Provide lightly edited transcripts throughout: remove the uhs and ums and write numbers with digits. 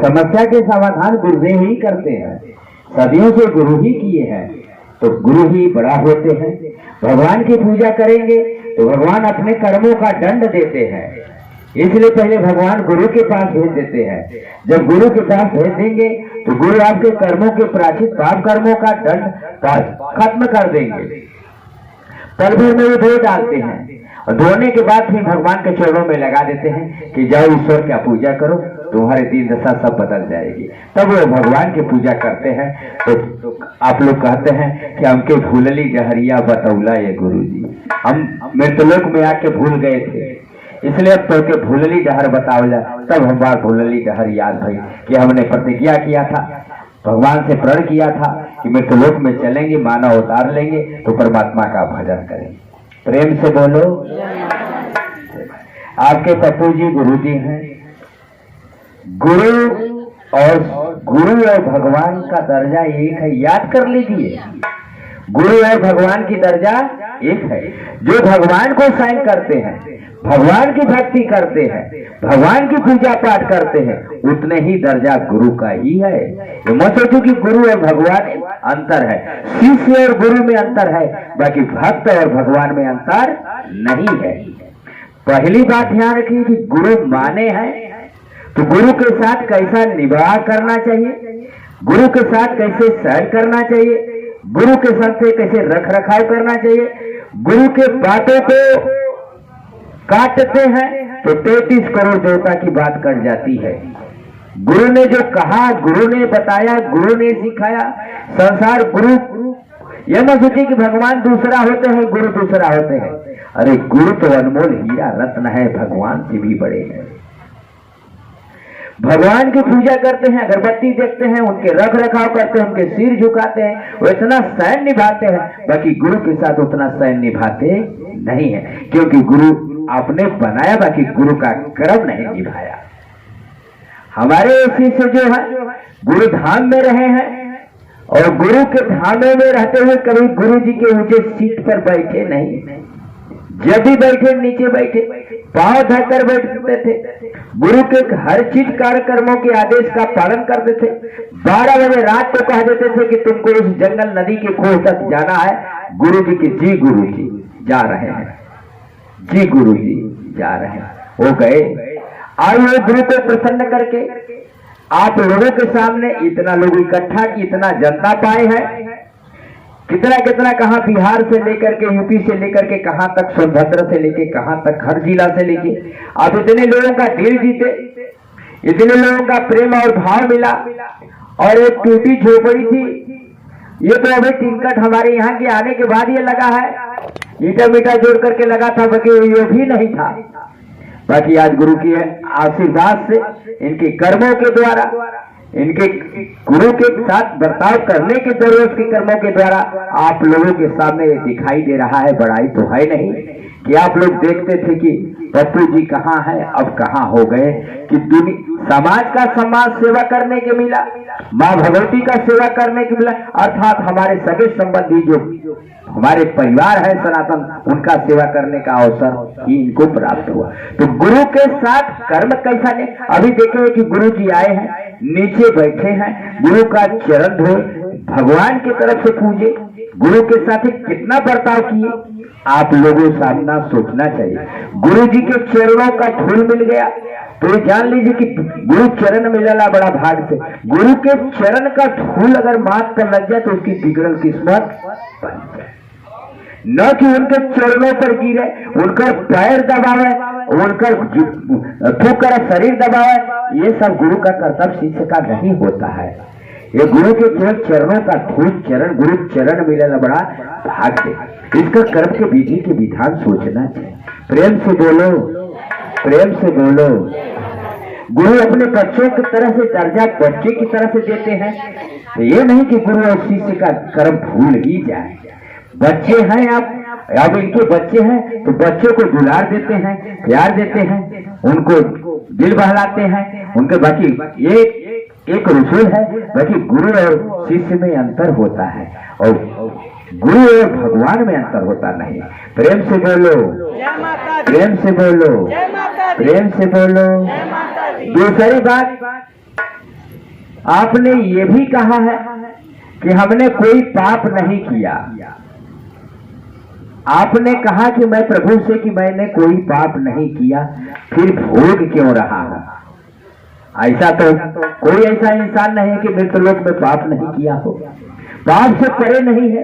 समस्या के समाधान गुरुदेव ही करते हैं, सदियों से गुरु ही किए हैं, तो गुरु ही बड़ा होते हैं। भगवान की पूजा करेंगे तो भगवान अपने कर्मों का दंड देते हैं, इसलिए पहले भगवान गुरु के पास भेज देते हैं। जब गुरु के पास भेज देंगे तो गुरु आपके कर्मों के प्राचित पाप कर्मों का दंड खत्म कर देंगे। पल भर में वो धो डालते हैं और धोने के बाद फिर भगवान के चरणों में लगा देते हैं कि जाओ ईश्वर का पूजा करो, तुम्हारी दीन दशा सब बदल जाएगी। तब वो भगवान की पूजा करते हैं। तो आप लोग कहते हैं कि हमके भूलली डहरिया बतौला ये गुरु जी, हम मृतलोक में आके भूल गए थे, इसलिए अब तो के भूलली डहर बतावला। तब हम बार भूलली डहर याद भई कि हमने प्रतिज्ञा किया था, भगवान से प्रण किया था कि मृतलोक में चलेंगे, मानव अवतार लेंगे तो परमात्मा का भजन करेंगे। प्रेम से बोलो। आपके पप्पू जी गुरु जी हैं। गुरु और भगवान का दर्जा एक है, याद कर लीजिए। गुरु और भगवान की दर्जा एक है। जो भगवान को साइन करते हैं, भगवान की भक्ति करते हैं, भगवान की पूजा पाठ करते हैं, उतने ही दर्जा गुरु का ही है। ये मत सोचो कि गुरु और भगवान अंतर है, शिष्य और गुरु में अंतर है, बाकी भक्त और भगवान में अंतर नहीं है। पहली बात ध्यान रखिए कि गुरु माने हैं तो गुरु के साथ कैसा निवाह करना चाहिए, गुरु के साथ कैसे सहन करना चाहिए, गुरु के साथ कैसे रख रखाव करना चाहिए। गुरु के बातों को काटते हैं तो 33 करोड़ देवता की बात कट जाती है। गुरु ने जो कहा, गुरु ने बताया, गुरु ने सिखाया, संसार गुरु। यह मत सोचिए कि भगवान दूसरा होते हैं, गुरु दूसरा होते हैं। अरे गुरु तो अनमोल हीरा रत्न है, भगवान से भी बड़े हैं। भगवान की पूजा करते हैं, अगरबत्ती देखते हैं, उनके रख रखाव करते हैं, उनके सिर झुकाते हैं, वो इतना सैन निभाते हैं, बाकी गुरु के साथ उतना सैन निभाते नहीं है, क्योंकि गुरु आपने बनाया, बाकी गुरु का कर्म नहीं निभाया। हमारे शिष्य जो है गुरु धाम में रहे हैं और गुरु के धाम में रहते हुए कभी गुरु जी के ऊंचे सीट पर बैठे नहीं। जब भी बैठे नीचे बैठे, पांव धरकर बैठते थे। गुरु के हर चीज कार्यक्रमों के आदेश का पालन करते थे। 12 बजे रात को कह देते थे कि तुमको उस जंगल नदी के खोह तक जाना है। गुरु जी के जी गुरु जी जा रहे हैं, जी गुरु जी जा रहे हैं। वो गए, आए हुए गुरु को प्रसन्न करके आप लोगों के सामने इतना लोग इकट्ठा की, इतना जनता पाए हैं, कितना कितना, कहां बिहार से लेकर के, यूपी से लेकर के कहां तक, सोनभद्र से लेके कहां तक, हर जिला से लेके आप इतने लोगों का दिल जीते, इतने लोगों का प्रेम और भाव मिला। और एक टूटी झोपड़ी थी, ये तो अभी टिकट हमारे यहाँ के आने के बाद ये लगा है, ईटा मीटा जोड़ करके लगा था, बाकी ये भी नहीं था। बाकी आज गुरु की आशीर्वाद से, इनके कर्मों के द्वारा, इनके गुरु के साथ बर्ताव करने के जरूरत के कर्मों के द्वारा आप लोगों के सामने दिखाई दे रहा है। बड़ाई तो है नहीं कि आप लोग देखते थे कि पप्पू जी कहाँ है, अब कहाँ हो गए, कि समाज का समाज सेवा करने के मिला, माँ भगवती का सेवा करने के मिला, अर्थात हमारे सगे संबंधी जो हमारे परिवार है सनातन, उनका सेवा करने का अवसर ही इनको प्राप्त हुआ। तो गुरु के साथ कर्म कैसा नहीं। अभी देखे कि गुरु जी आए हैं, नीचे बैठे हैं, गुरु का चरण धोए, भगवान की तरफ से पूजे, गुरु के साथ कितना बर्ताव किए, आप लोगों सामना सोचना चाहिए। गुरु जी के चरणों का धूल मिल गया तो जान लीजिए कि गुरु चरण मिलना बड़ा भाग से। गुरु के चरण का धूल अगर माथ पर लग जाए तो उसकी बिगड़ल किस्मत बन जाए। न कि उनके चरणों पर गिरे, उनका पैर दबावे, उनका फूकर शरीर दबावे, ये सब गुरु का कर्तव्य शिष्य का नहीं होता है। ये गुरु के केवल चरणों का धूल, चरण गुरु चरण मिलना बड़ा भाग से। इसका कर्म के विधि के विधान सोचना चाहिए। प्रेम से बोलो, प्रेम से बोलो। गुरु अपने बच्चों की तरह से दर्जा बच्चे की तरह से देते हैं, तो ये नहीं कि गुरु और शिष्य का कर्म भूल ही जाए। बच्चे हैं आप, अब इनके बच्चे हैं तो बच्चों को दुलार देते हैं, प्यार देते हैं, उनको दिल बहलाते हैं, उनके बाकी एक रसूल है, बाकी गुरु और शिष्य में अंतर होता है और गुरु और भगवान में अंतर होता नहीं। प्रेम से बोलो, प्रेम से बोलो, प्रेम से बोलो। दूसरी बात, आपने ये भी कहा है कि हमने कोई पाप नहीं किया। आपने कहा कि मैं प्रभु से कि मैंने कोई पाप नहीं किया, फिर भोग क्यों रहा है? ऐसा तो कोई ऐसा इंसान नहीं है कि मृतलोक में पाप नहीं किया हो। पाप से परे नहीं है,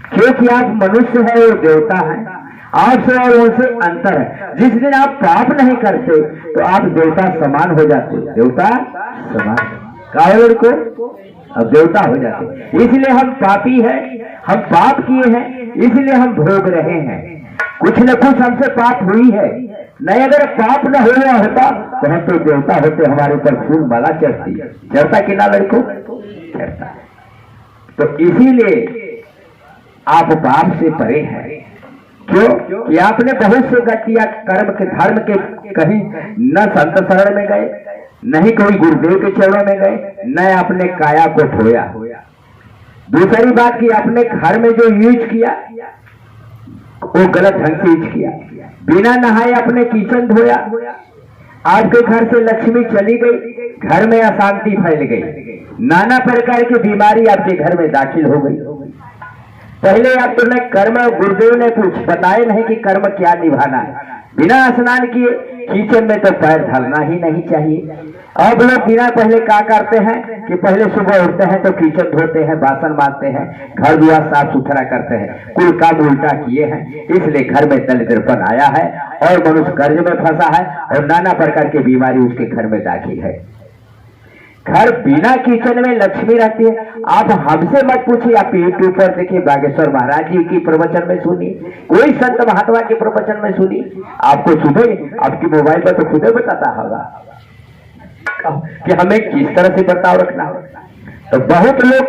क्योंकि आप मनुष्य है और देवता है, आपसे और उनसे अंतर है। जिस दिन आप पाप नहीं करते तो आप देवता समान हो जाते, देवता समान कावड़ को अब देवता हो जाते। इसलिए हम पापी हैं, हम पाप किए हैं, इसलिए हम भोग रहे हैं। कुछ न कुछ हमसे पाप हुई है, नहीं अगर पाप न हुआ होता तो हम तो देवता होते, हमारे ऊपर फूल माला चढ़ता कि ना लड़कों? चढ़ता। तो इसीलिए आप पाप से परे हैं। क्यों? कि आपने बहुत से गतिया कर्म के धर्म के कहीं न संत शरण में गए, नहीं कोई गुरुदेव के चरणों में गए, न अपने काया को धोया। दूसरी बात कि अपने घर में जो यूज किया वो गलत ढंग से यूज किया। बिना नहाए अपने किचन धोया, आपके घर से लक्ष्मी चली गई, घर में अशांति फैल गई, नाना प्रकार की बीमारी आपके घर में दाखिल हो गई। पहले आपको न कर्म गुरुदेव ने कुछ बताए नहीं कि कर्म क्या निभाना है। बिना स्नान किए किचन में तो पैर ढलना ही नहीं चाहिए। अब लोग बिना पहले क्या करते हैं कि पहले सुबह उठते हैं तो किचन धोते हैं, बासन मारते हैं, घर द्वार साफ सुथरा करते हैं, कुल काम उल्टा किए हैं। इसलिए घर में दरिद्रपन आया है और मनुष्य कर्ज में फंसा है और नाना प्रकार की बीमारी उसके घर में दाखिल है। घर बिना किचन में लक्ष्मी रहती है। आप हमसे मत पूछिए, आप यूट्यूब पर देखिए, बागेश्वर महाराज जी की प्रवचन में सुनिए, कोई संत महात्मा के प्रवचन में सुनिए, आपको सुबह आपकी मोबाइल पर तो खुद ही बताता होगा कि हमें किस तरह से बर्ताव रखना है। तो बहुत लोग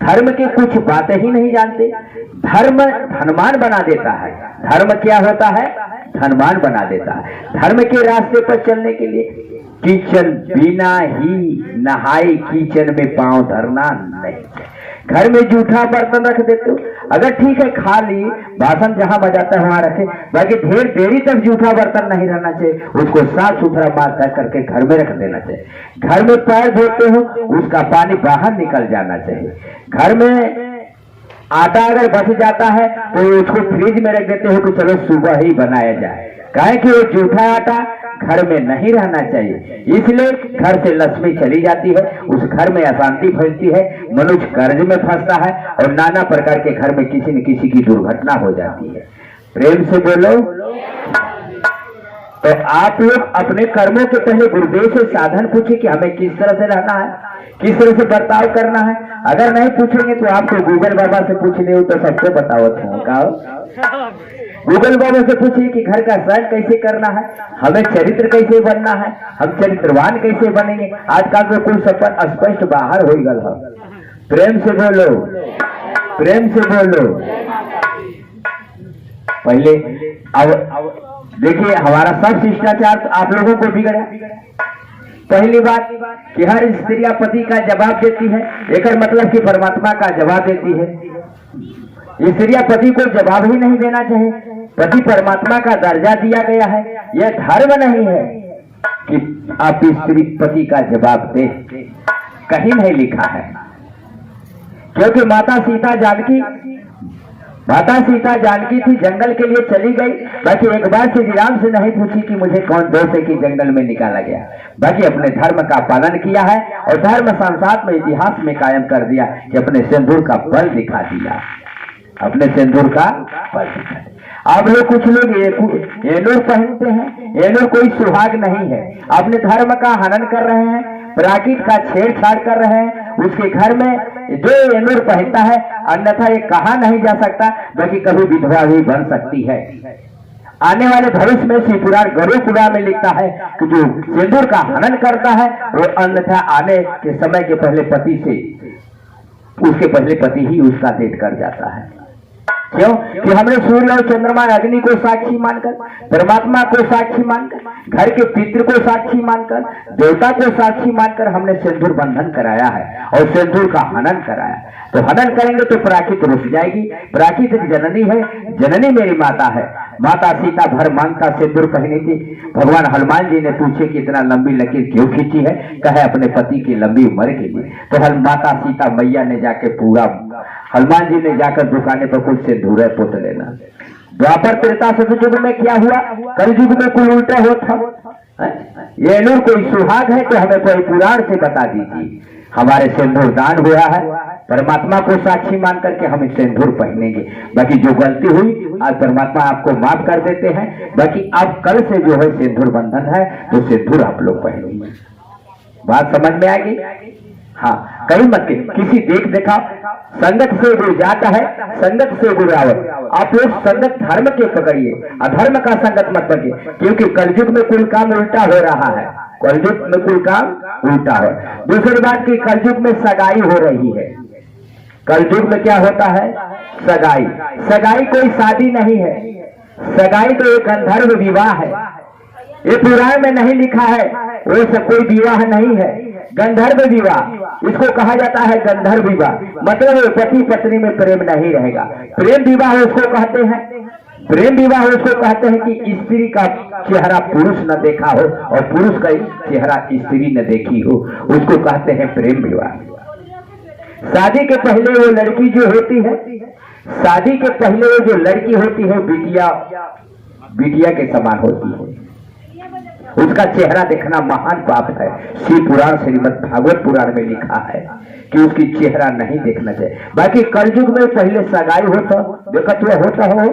धर्म के कुछ बातें ही नहीं जानते। धर्म धनवान बना देता है। धर्म क्या होता है? धनवान बना देता है। धर्म के रास्ते पर चलने के लिए किचन बिना ही नहाए किचन में पांव धरना नहीं। घर में जूठा बर्तन रख देते हो, अगर ठीक है खा ली, भाषण जहां बजाता है वहां रखे, बाकी ढेर देरी तक जूठा बर्तन नहीं रहना चाहिए। उसको साफ सुथरा मार करके घर में रख देना चाहिए। घर में पैर धोते हो उसका पानी बाहर निकल जाना चाहिए। घर में आटा अगर बच जाता है तो उसको फ्रिज में रख देते हो कि चलो सुबह ही बनाया जाए। काहे कि वो जूठा आटा घर में नहीं रहना चाहिए, इसलिए घर से लक्ष्मी चली जाती है, उस घर में अशांति फैलती है, मनुष्य कर्ज में फंसता है और नाना प्रकार के घर में किसी न किसी की दुर्घटना हो जाती है। प्रेम से बोलो। तो आप लोग अपने कर्मों के पहले गुरुदेव से साधन पूछे कि हमें किस तरह से रहना है, किस तरह से बर्ताव करना है। अगर नहीं पूछेंगे तो आपको गूगल बाबा से पूछ ले तो सबको बतावत हो। गूगल बाबा से पूछिए कि घर का शयन कैसे करना है, हमें चरित्र कैसे बनना है, हम चरित्रवान कैसे बनेंगे। आजकल तो कुछ सपन स्पष्ट बाहर हो गल है। प्रेम से बोलो, प्रेम से बोलो। पहले अब देखिए हमारा सब शिष्टाचार आप लोगों को बिगड़ा। पहली बात कि हर स्त्रियां पति का जवाब देती है, एक मतलब कि परमात्मा का जवाब देती है। स्त्रियां पति को जवाब ही नहीं देना चाहिए। पति परमात्मा का दर्जा दिया गया है। यह धर्म नहीं है कि आप स्त्री पति का जवाब दे, कहीं नहीं लिखा है। क्योंकि माता सीता जानकी थी, जंगल के लिए चली गई, बाकी एक बार श्री राम से नहीं पूछी कि मुझे कौन दोष है कि जंगल में निकाला गया। बाकी अपने धर्म का पालन किया है और धर्म संसार में इतिहास में कायम कर दिया कि अपने सिंदूर का बल दिखा दिया, अपने सिंदूर का बल दिखा दिया। अब लोग कुछ लोग एलोर पहनते हैं, एलोर कोई सुहाग नहीं है, अपने धर्म का हनन कर रहे हैं, प्राकृत का छेड़छाड़ कर रहे हैं। उसके घर में जो एलोर पहनता है, अन्यथा ये कहा नहीं जा सकता, बल्कि कभी विधवा भी बन सकती है। आने वाले भविष्य में शिवपुराण गरुड़ पुराण में लिखता है कि जो सिंदूर का हनन करता है वो अन्यथा आने के समय के पहले पति से, उसके पहले पति ही उसका डेट कर जाता है। क्यों? कि हमने सूर्य और चंद्रमा अग्नि को साक्षी मानकर, परमात्मा को साक्षी मानकर, घर के पितृ को साक्षी मानकर, देवता को साक्षी मानकर हमने सिंदूर बंधन कराया है और सिंदूर का हनन कराया। तो हनन करेंगे तो प्राकृत रुस जाएगी। प्राकृत जननी है, जननी मेरी माता है, माता सीता भर मांगता सिंदूर पहनी थी। भगवान हनुमान जी ने पूछे कि इतना लंबी लकीर क्यों खींची है? कहे अपने पति की लंबी उम्र के लिए। तो माता सीता मैया ने जाके पूरा, हनुमान जी ने जाकर दुकाने पर कुछ सिंदूर पोत लेना। द्वापर त्रेता सतयुग में क्या हुआ? कलयुग में कोई उल्टा होता? ये नूर कोई सुहाग है तो हमें कोई पुराण से बता दीजिए। हमारे सिंदूर दान हुआ है, परमात्मा को साक्षी मान करके हम सिंदूर पहनेंगे। बाकी जो गलती हुई आज परमात्मा आपको माफ कर देते हैं। बाकी अब कल से जो है सिंदूर बंधन है तो सिंदूर आप लोग पहनेंगे। बात समझ में आएगी? हाँ, कहीं मत के किसी देख देखा संगत से गुरु जाता है, संगत से गुरु आवत। आप लोग संगत धर्म के पकड़िए, अधर्म का संगत मत पकड़िए, क्योंकि कलयुग में कुल काम उल्टा हो रहा है। कलयुग में कुल काम उल्टा है। दूसरी बात की कलयुग में सगाई हो रही है। कलयुग में क्या होता है? सगाई। सगाई कोई शादी नहीं है, सगाई तो एक गंधर्व विवाह है। ये पुराण में नहीं लिखा है, वो सब कोई विवाह नहीं है, गंधर्व विवाह इसको कहा जाता है। गंधर्व विवाह मतलब पति पत्नी में प्रेम नहीं रहेगा। प्रेम विवाह उसको कहते हैं, प्रेम विवाह उसको कहते हैं कि स्त्री का चेहरा पुरुष न देखा हो और पुरुष का चेहरा स्त्री न देखी हो, उसको कहते हैं प्रेम विवाह। शादी के पहले वो लड़की जो होती है, शादी के पहले वो जो लड़की होती है बिटिया, बिटिया के समान होती है। उसका चेहरा देखना महान पाप है। शिव पुराण श्रीमद् भागवत पुराण में लिखा है कि उसकी चेहरा नहीं देखना चाहिए। बाकी कलयुग में पहले सगाई होता, देखत हुआ होता हो,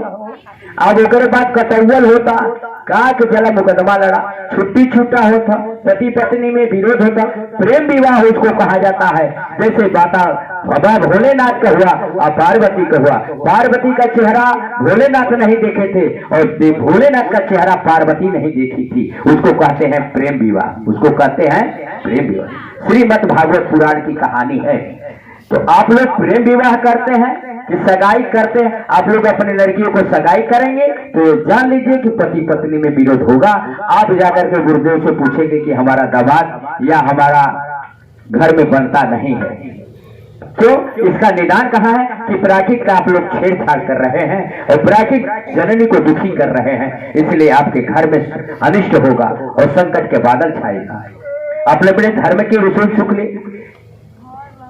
अब एक बाद कटौवल होता, काक जला मुकदमा लड़ा, छुट्टी छूटा होता, पति पत्नी में विरोध होता। प्रेम विवाह उसको कहा जाता है। जैसे बाता बाबा भोलेनाथ का हुआ और पार्वती का हुआ। पार्वती का चेहरा भोलेनाथ नहीं देखे थे और भोलेनाथ का चेहरा पार्वती नहीं देखी थी, उसको कहते हैं प्रेम विवाह, उसको कहते हैं प्रेम विवाह। श्रीमद् भागवत पुराण की कहानी है। तो आप लोग प्रेम विवाह करते हैं कि सगाई करते हैं? आप लोग अपनी लड़कियों को सगाई करेंगे तो जान लीजिए कि पति पत्नी में विरोध होगा। आप जाकर के गुरुदेव से पूछेंगे कि हमारा दामाद या हमारा घर में बनता नहीं है। तो इसका निदान कहाँ है कि प्राकृत का आप लोग छेड़छाड़ कर रहे हैं और प्राकृत जननी को दुखी कर रहे हैं, इसलिए आपके घर में अनिष्ट होगा और संकट के बादल छाएगा। अपने अपने धर्म की रसूल शुक्ल,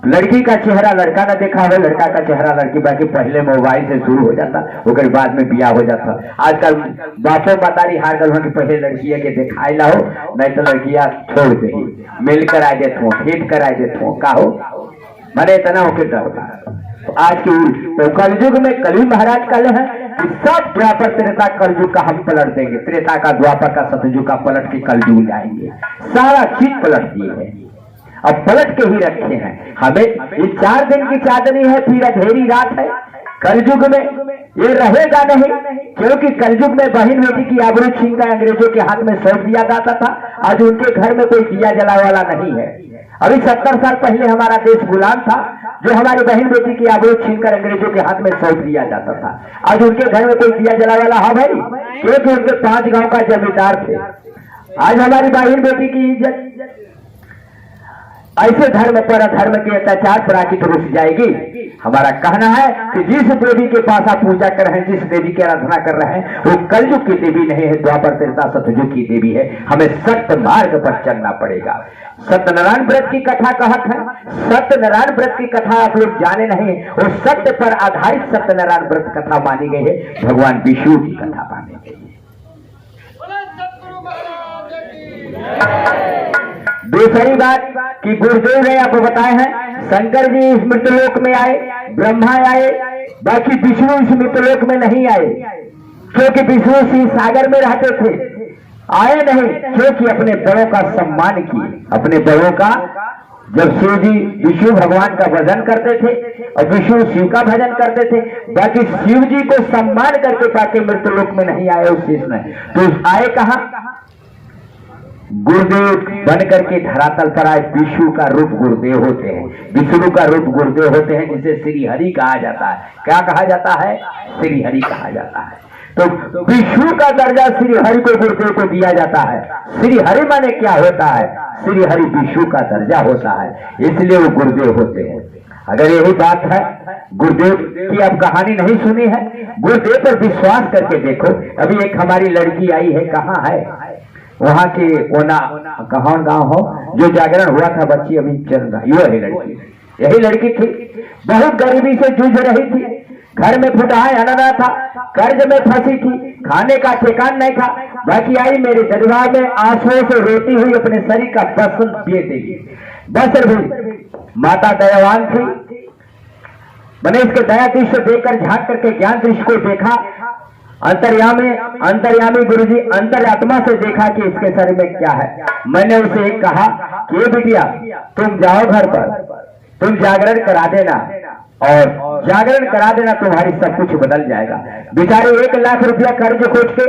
लड़की का चेहरा लड़का ना देखा हो, लड़का का चेहरा लड़की, बाकी पहले मोबाइल से शुरू हो जाता, उसके बाद में बिया हो जाता। आजकल बापों मतारी हार गल कि पहले लड़किया के दिखाई ला हो, नहीं तो लड़कियां छोड़ दे, मिल कर आ देते हो, भेंट कर आ देते हो, का हो मैंने इतना होके डरता। तो आज की तो कलयुग में कली महाराज कल है कि सब द्वापर त्रेता कलयुग का हम पलट देंगे। त्रेता का, द्वापर का, सतयुग का पलट के कलयुग जाएंगे। सारा चीज पलट दिए है, अब पलट के ही रखे हैं। हमें ये 4 दिन की चांदनी है, फिर अंधेरी रात है। कलयुग में ये रहेगा नहीं, क्योंकि कलयुग में बहन बेटी की आबरू छीन कर अंग्रेजों के हाथ में सौंप दिया जाता था। आज उनके घर में कोई दिया जला वाला नहीं है। अभी 70 साल पहले हमारा देश गुलाम था, जो हमारी बहन बेटी की आबरू छीनकर अंग्रेजों के हाथ में सौंप दिया जाता था। आज उनके घर में कोई दिया जला वाला है भाई, क्योंकि उनके 5 गांव का जमींदार थे। आज हमारी बहन बेटी की इज्जत, ऐसे धर्म पर अधर्म के अत्याचार प्राकृत रुस जाएगी। हमारा कहना है कि जिस देवी के पास आप पूजा कर रहे हैं, जिस देवी की आराधना कर रहे हैं, वो कलयुग की देवी नहीं है, द्वापर त्रेता सतयुग की देवी है। हमें सत्य मार्ग पर चलना पड़ेगा। सत्यनारायण व्रत की कथा कहत है, सत्यनारायण व्रत की कथा आप लोग जाने नहीं, वो सत्य पर आधारित सत्यनारायण व्रत कथा मानी गई है, भगवान विष्णु की कथा मानी गई है। दूसरी बात कि गुरुदेव ने आपको बताए हैं, शंकर जी इस मृतलोक में आए, ब्रह्मा आए, बाकी विष्णु इस मृतलोक में नहीं आए, क्योंकि विष्णु शिव सागर में रहते थे। आए नहीं क्योंकि अपने बड़ों का सम्मान किए। अपने बड़ों का, जब शिव जी विष्णु भगवान का भजन करते थे और विष्णु शिव का भजन करते थे, बाकी शिव जी को सम्मान करके ताकि मृतलोक में नहीं आए उस चीज में, तो आए कहा? गुरुदेव बन करके धरातल पर आए। विष्णु का रूप गुरुदेव होते हैं, विष्णु का रूप गुरुदेव होते हैं, जिसे श्री हरि कहा जाता है। क्या कहा जाता है? श्री हरि कहा जाता है। तो विष्णु का दर्जा श्री हरि को गुरुदेव को दिया जाता है। श्री हरि माने क्या होता है? श्री हरि विष्णु का दर्जा होता है, इसलिए वो गुरुदेव होते हैं। अगर यही बात है गुरुदेव की आप कहानी नहीं सुनी है, गुरुदेव पर विश्वास करके देखो। अभी एक हमारी लड़की आई है, कहाँ है, वहां के ओना कहाँ गांव हो, जो जागरण हुआ था, बच्ची अभी चल रहा, यही लड़की, यही लड़की थी, बहुत गरीबी से जूझ रही थी, घर में फुटाए अनाना था, कर्ज में फंसी थी, खाने का ठिकान नहीं था। बाकी आई मेरे दरबार में आंसुओं से रोती हुई अपने शरीर का बसन पिए देगी। बस भी माता दयावान थी, मैंने इसके दया दृश्य देखकर झांक करके ज्ञान दृश्य को देखा, अंतर्यामी गुरुजी अंतरात्मा से देखा कि इसके शरीर में क्या है। मैंने उसे एक कहा कि ये बिटिया तुम जाओ घर पर, तुम जागरण करा देना, और जागरण करा देना, तुम्हारी सब कुछ बदल जाएगा। बेचारे 1 लाख रुपया कर्ज खोज के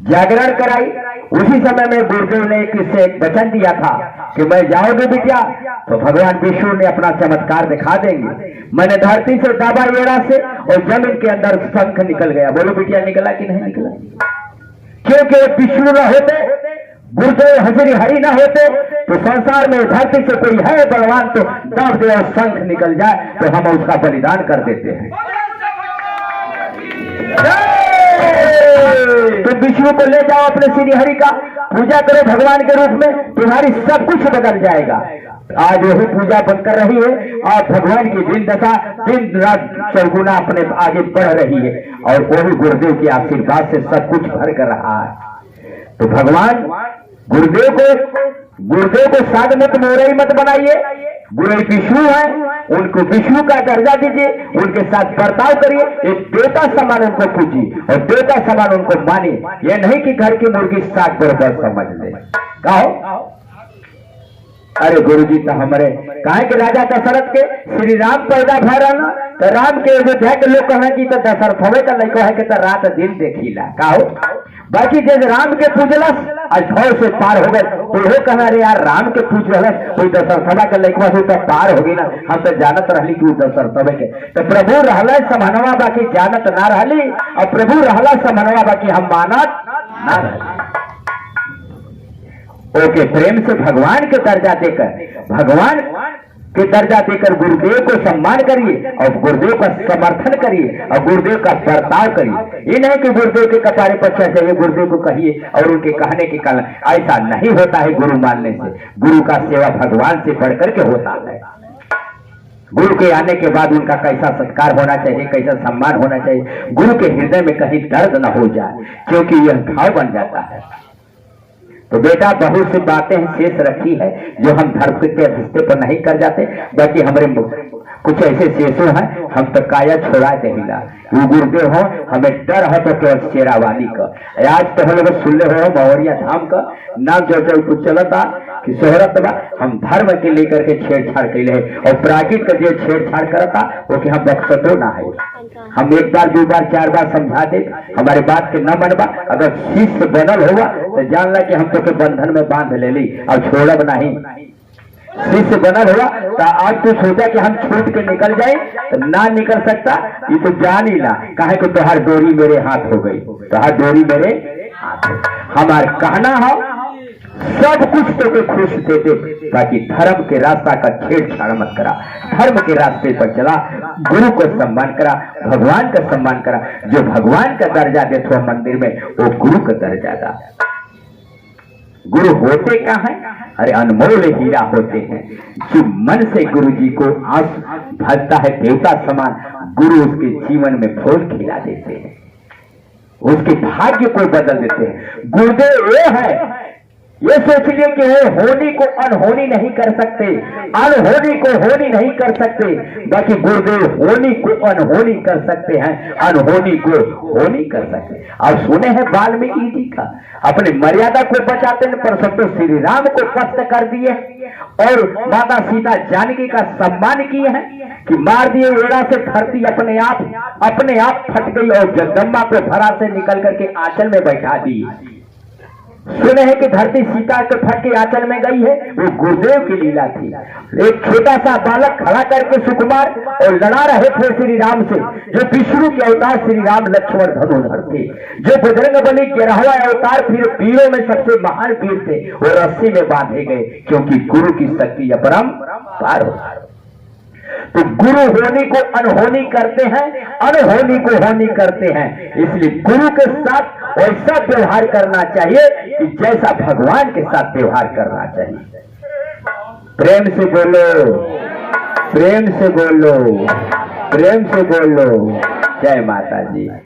जागरण कराई। उसी समय में गुरुदेव ने किससे एक वचन दिया था कि मैं जाओगे बिटिया तो भगवान विष्णु ने अपना चमत्कार दिखा देंगे। मैंने धरती से दाबा एड़ा से और जमीन के अंदर शंख निकल गया। बोलो बिटिया निकला कि नहीं निकला? क्योंकि विष्णु न होते, गुरुदेव हजरी हरि न होते तो संसार में धरती से कोई है बलवान तो दाब दे और शंख निकल जाए तो हम उसका बलिदान कर देते हैं। तो विष्णु को ले जाओ अपने श्री हरि का, पूजा करो भगवान के रूप में, तुम्हारी सब कुछ बदल जाएगा। आज वही पूजा बंद कर रही है और भगवान की दिन दशा दिन रात चौगुना अपने आगे बढ़ रही है, और वही गुरुदेव के आशीर्वाद से सब कुछ भर कर रहा है। तो भगवान गुरुदेव को साध मत मोरई मत बनाइए। गुरु विष्णु है, उनको विष्णु का दर्जा दीजिए, उनके साथ बर्ताव करिए, एक देवता समान उनको पूजिए और देवता समान उनको मानिए। यह नहीं कि घर की मुर्गी साग बराबर समझ ले। कहो अरे गुरुजी तो हमारे काहे के राजा दशरथ के श्री राम पैदा भरना तो राम के अयोध्या के लोग कहे कि तो दशरथ होवे का लड़का है कि तो रात दिन देखीला। कहो बाकी जब राम के पूजलस अठारह से पार हो गए तो वो कहना रे यार राम के पूज रहे कोई दशरथवा के लड़का से तो पार हो गई ना, हम तो जानत रहली कि दशरथवे के तो प्रभु रहला समनवा बाकी जानत ना रहली, और प्रभु रहला समनवा बाकी हम मानत ना रहली। ओके, प्रेम से भगवान के दर्जा देकर, भगवान के दर्जा देकर गुरुदेव को सम्मान करिए और गुरुदेव का समर्थन करिए और गुरुदेव का बर्ताव करिए। ये नहीं कि गुरुदेव के कपारे पर चढ़ जाइए, गुरुदेव को कहिए और उनके कहने के कारण ऐसा नहीं होता है। गुरु मानने से गुरु का सेवा भगवान से बढ़ करके होता है। गुरु के आने के बाद उनका कैसा सत्कार होना चाहिए, कैसा सम्मान होना चाहिए, गुरु के हृदय में कहीं दर्द न हो जाए, क्योंकि यह भाव बन जाता है। तो बेटा बहुत सी बातें शेष रखी है जो हम धर्म के रिश्ते पर नहीं कर जाते, बाकी हमारे कुछ ऐसे शेषों हैं हम तो काया छोड़ा देला। वो गुरुदेव हो, हमें डर है तो केवल शेरावाली का। आज तो हम लोग सुन ले हो मौरिया धाम का नाम जो कुछ चलता कि शोहरत बा, हम धर्म के लेकर के छेड़छाड़ कैले और प्राकृत का जो छेड़छाड़ करता वो कि हम बख्शतो ना है। हम 1 बार 2 बार 4 बार समझा दे, हमारे बात के न बनबा, अगर शिष्य बनल होगा तो जान ला कि हम तो के बंधन में बांध ले ली और छोड़ब नहीं। शिष्य बनल हुआ तो आज तू सोचा कि हम छूट के निकल जाए तो ना निकल सकता, ये तो जान ही ला काहे को तोहार डोरी मेरे हाथ हो गई, तोहार डोरी मेरे हाथ हो। हमारा कहना हो सब कुछ तो के खुश देते, बाकी धर्म के रास्ता का छेड़छाड़ मत करा, धर्म के रास्ते पर चला, गुरु को सम्मान करा, भगवान का सम्मान करा। जो भगवान का दर्जा दे तो मंदिर में वो गुरु का दर्जा दा। गुरु होते क्या है? अरे अनमोल हीरा होते हैं। जो मन से गुरु जी को आस भजता है देवता समान, गुरु उसके जीवन में फूल खिला देते हैं, उसके भाग्य को बदल देते हैं। गुरुदेव ये है, ये सोच लिए कि वो होनी को अनहोनी नहीं कर सकते, अनहोनी को होनी नहीं कर सकते, बाकी गुरुदेव होनी को अनहोनी कर सकते हैं, अनहोनी को होनी कर सकते हैं। आप सुने हैं वाल्मीकि जी का, अपने मर्यादा को बचाते हैं पर सब तो श्री राम को पस्त कर दिए और माता सीता जानकी का सम्मान किए हैं कि मार दिए एड़ा से धरती अपने आप फट गई और जगदम्बा को भरा से निकल करके आंचल में बैठा दी। सुने हैं कि धरती सीता के फट के आंचल में गई है, वो गुरुदेव की लीला थी। एक छोटा सा बालक खड़ा करके सुकुमार और लड़ा रहे थे श्री राम से, जो विष्णु के अवतार श्री राम लक्ष्मण धनुर्धर थे, जो बजरंगबली 11वां अवतार फिर वीरों में सबसे महान वीर थे, वो रस्सी में बांधे गए क्योंकि गुरु की शक्ति अपरंपार हो। तो गुरु होनी को अनहोनी करते हैं, अनहोनी को होनी करते हैं। इसलिए गुरु के साथ वैसा व्यवहार करना चाहिए कि जैसा भगवान के साथ व्यवहार करना चाहिए। प्रेम से बोलो, प्रेम से बोलो, प्रेम से बोलो। जय माता जी।